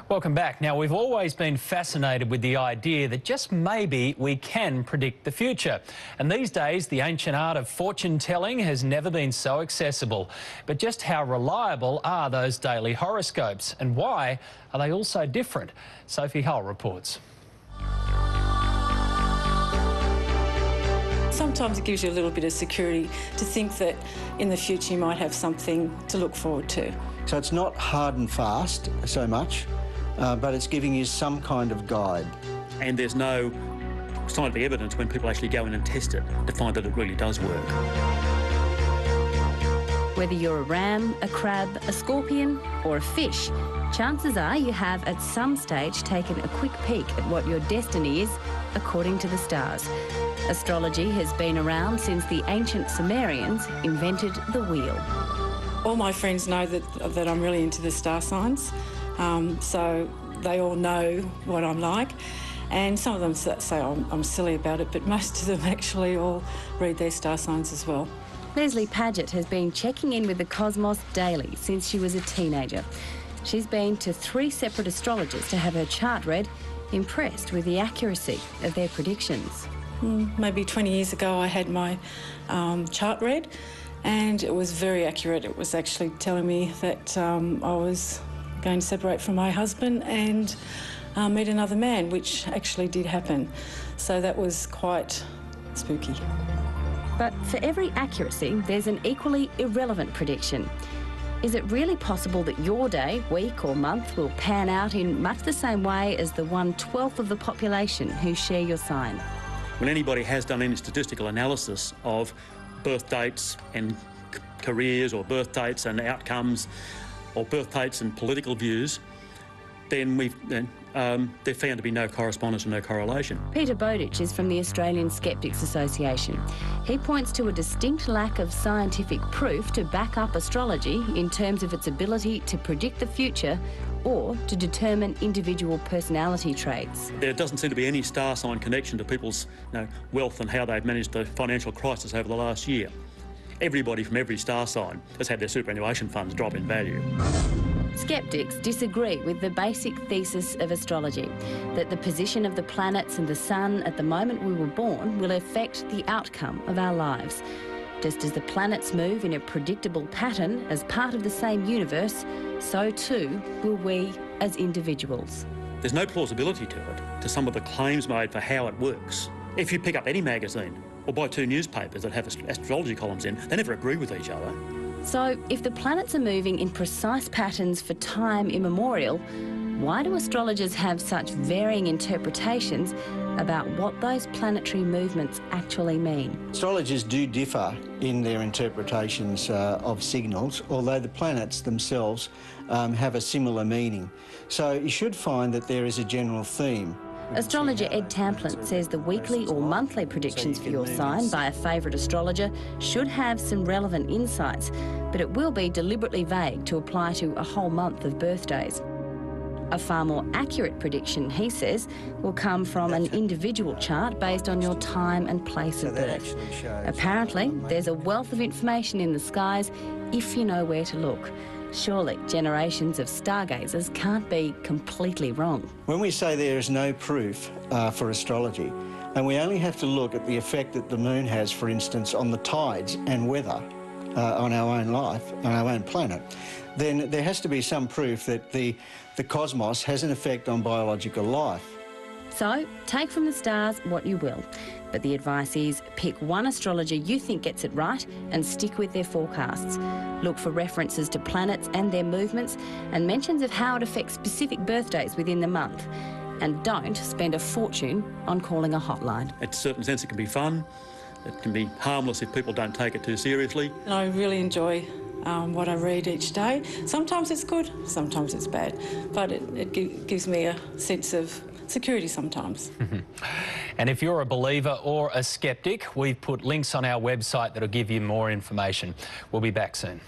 Welcome back. Now, we've always been fascinated with the idea that just maybe we can predict the future. And these days, the ancient art of fortune-telling has never been so accessible. But just how reliable are those daily horoscopes? And why are they all so different? Sophie Hull reports. Sometimes it gives you a little bit of security to think that in the future you might have something to look forward to. So it's not hard and fast so much, but it's giving you some kind of guide. And there's no scientific evidence when people actually go in and test it to find that it really does work. Whether you're a ram, a crab, a scorpion or a fish, chances are you have at some stage taken a quick peek at what your destiny is according to the stars. Astrology has been around since the ancient Sumerians invented the wheel. All my friends know that I'm really into the star signs, so they all know what I'm like. And some of them say I'm silly about it, but most of them actually all read their star signs as well. Leslie Paget has been checking in with the cosmos daily since she was a teenager. She's been to 3 separate astrologers to have her chart read, impressed with the accuracy of their predictions. Maybe 20 years ago I had my chart read and it was very accurate. It was actually telling me that I was going to separate from my husband and meet another man, which actually did happen. So that was quite spooky. But for every accuracy, there's an equally irrelevant prediction. Is it really possible that your day, week or month will pan out in much the same way as the 1/12 of the population who share your sign? When anybody has done any statistical analysis of birth dates and careers or birth dates and outcomes or birth dates and political views, then they're found to be no correspondence and no correlation. Peter Bowditch is from the Australian Skeptics Association. He points to a distinct lack of scientific proof to back up astrology in terms of its ability to predict the future or to determine individual personality traits. There doesn't seem to be any star sign connection to people's wealth and how they've managed the financial crisis over the last year. Everybody from every star sign has had their superannuation funds drop in value. Skeptics disagree with the basic thesis of astrology, that the position of the planets and the sun at the moment we were born will affect the outcome of our lives. Just as the planets move in a predictable pattern as part of the same universe, so too will we as individuals. There's no plausibility to it, to some of the claims made for how it works. If you pick up any magazine or buy 2 newspapers that have astrology columns in, they never agree with each other. So if the planets are moving in precise patterns for time immemorial, why do astrologers have such varying interpretations about what those planetary movements actually mean? Astrologers do differ in their interpretations of signals, although the planets themselves have a similar meaning. So you should find that there is a general theme. Astrologer Ed Tamplin says the weekly or monthly predictions for your sign by a favourite astrologer should have some relevant insights, but it will be deliberately vague to apply to a whole month of birthdays. A far more accurate prediction, he says, will come from an individual chart based on your time and place of birth. Apparently, there's a wealth of information in the skies if you know where to look. Surely generations of stargazers can't be completely wrong. When we say there is no proof for astrology, and we only have to look at the effect that the moon has, for instance, on the tides and weather on our own life, on our own planet, then there has to be some proof that the cosmos has an effect on biological life. So, take from the stars what you will, but the advice is pick one astrologer you think gets it right and stick with their forecasts. Look for references to planets and their movements and mentions of how it affects specific birthdays within the month. And don't spend a fortune on calling a hotline. In a certain sense, it can be fun. It can be harmless if people don't take it too seriously. I really enjoy what I read each day. Sometimes it's good, sometimes it's bad, but it gives me a sense of security sometimes. And if you're a believer or a skeptic, we've put links on our website that'll give you more information. We'll be back soon.